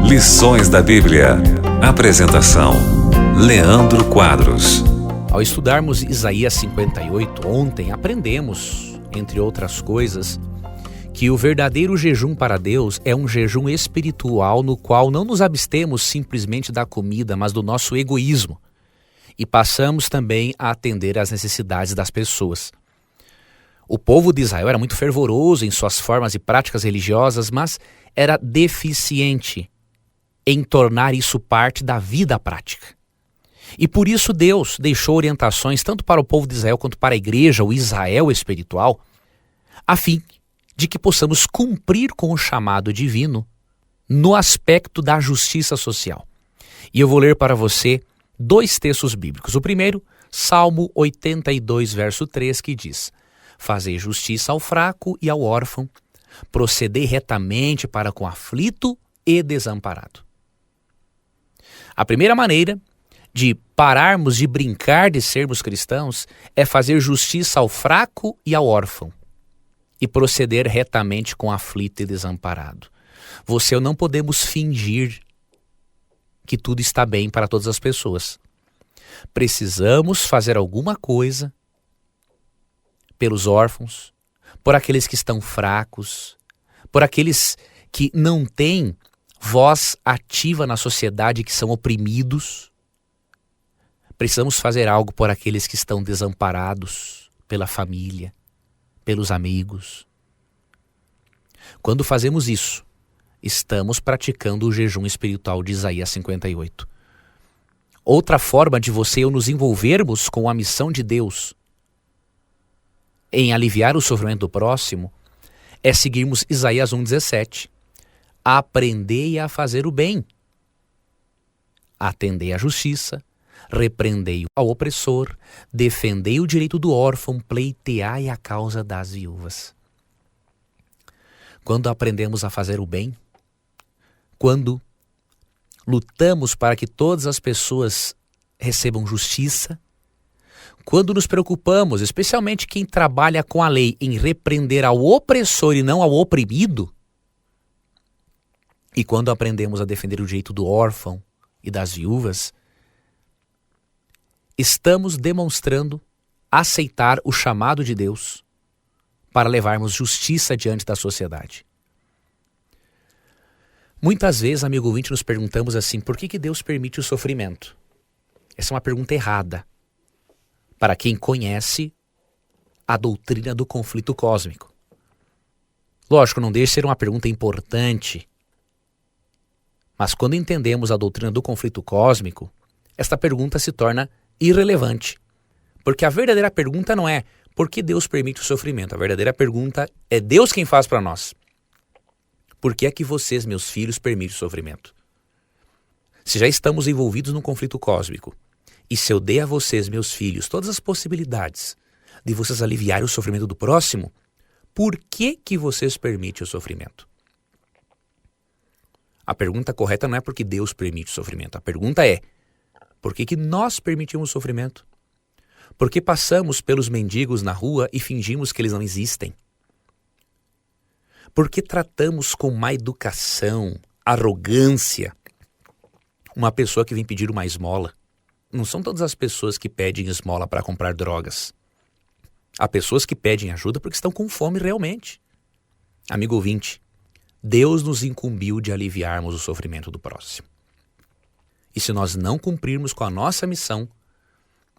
Lições da Bíblia. Apresentação: Leandro Quadros. Ao estudarmos Isaías 58 ontem, aprendemos, entre outras coisas, que o verdadeiro jejum para Deus é um jejum espiritual no qual não nos abstemos simplesmente da comida, mas do nosso egoísmo. E passamos também a atender às necessidades das pessoas. O povo de Israel era muito fervoroso em suas formas e práticas religiosas, mas era deficiente em tornar isso parte da vida prática. E por isso Deus deixou orientações tanto para o povo de Israel quanto para a igreja, o Israel espiritual, a fim de que possamos cumprir com o chamado divino no aspecto da justiça social. E eu vou ler para você 2 textos bíblicos. O primeiro, Salmo 82, verso 3, que diz: Fazei justiça ao fraco e ao órfão, procedei retamente para com o aflito e desamparado. A primeira maneira de pararmos de brincar de sermos cristãos é fazer justiça ao fraco e ao órfão e proceder retamente com o aflito e desamparado. Você e eu não podemos fingir que tudo está bem para todas as pessoas. Precisamos fazer alguma coisa pelos órfãos, por aqueles que estão fracos, por aqueles que não têm voz ativa na sociedade, que são oprimidos. Precisamos fazer algo por aqueles que estão desamparados pela família, pelos amigos. Quando fazemos isso, estamos praticando o jejum espiritual de Isaías 58. Outra forma de você e eu nos envolvermos com a missão de Deus em aliviar o sofrimento do próximo é seguirmos Isaías 1,17. Aprendei a fazer o bem, atendei à justiça, repreendei ao opressor, defendei o direito do órfão, pleiteai a causa das viúvas. Quando aprendemos a fazer o bem, quando lutamos para que todas as pessoas recebam justiça, quando nos preocupamos, especialmente quem trabalha com a lei, em repreender ao opressor e não ao oprimido, e quando aprendemos a defender o direito do órfão e das viúvas, estamos demonstrando aceitar o chamado de Deus para levarmos justiça diante da sociedade. Muitas vezes, amigo ouvinte, nos perguntamos assim: por que Deus permite o sofrimento? Essa é uma pergunta errada para quem conhece a doutrina do conflito cósmico. Lógico, não deixa de ser uma pergunta importante, mas quando entendemos a doutrina do conflito cósmico, esta pergunta se torna irrelevante. Porque a verdadeira pergunta não é por que Deus permite o sofrimento. A verdadeira pergunta é Deus quem faz para nós. Por que é que vocês, meus filhos, permitem o sofrimento? Se já estamos envolvidos num conflito cósmico, e se eu dei a vocês, meus filhos, todas as possibilidades de vocês aliviarem o sofrimento do próximo, por que vocês permitem o sofrimento? A pergunta correta não é porque Deus permite o sofrimento. A pergunta é: por que nós permitimos o sofrimento? Por que passamos pelos mendigos na rua e fingimos que eles não existem? Por que tratamos com má educação, arrogância, uma pessoa que vem pedir uma esmola? Não são todas as pessoas que pedem esmola para comprar drogas. Há pessoas que pedem ajuda porque estão com fome realmente. Amigo ouvinte, Deus nos incumbiu de aliviarmos o sofrimento do próximo. E se nós não cumprirmos com a nossa missão,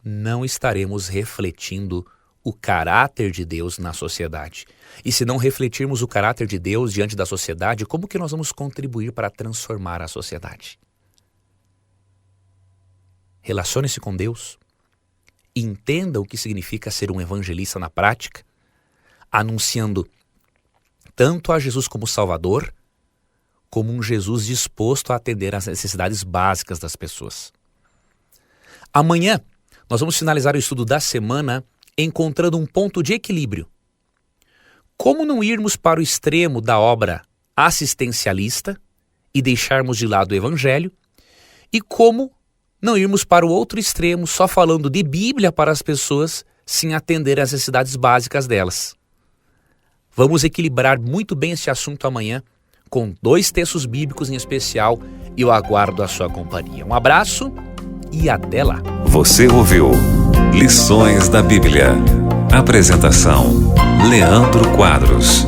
não estaremos refletindo o caráter de Deus na sociedade. E se não refletirmos o caráter de Deus diante da sociedade, como que nós vamos contribuir para transformar a sociedade? Relacione-se com Deus. Entenda o que significa ser um evangelista na prática, anunciando tanto a Jesus como Salvador, como um Jesus disposto a atender às necessidades básicas das pessoas. Amanhã, nós vamos finalizar o estudo da semana encontrando um ponto de equilíbrio. Como não irmos para o extremo da obra assistencialista e deixarmos de lado o evangelho, e como não irmos para o outro extremo só falando de Bíblia para as pessoas sem atender às necessidades básicas delas. Vamos equilibrar muito bem esse assunto amanhã, com 2 textos bíblicos em especial, e eu aguardo a sua companhia. Um abraço e até lá. Você ouviu Lições da Bíblia. Apresentação: Leandro Quadros.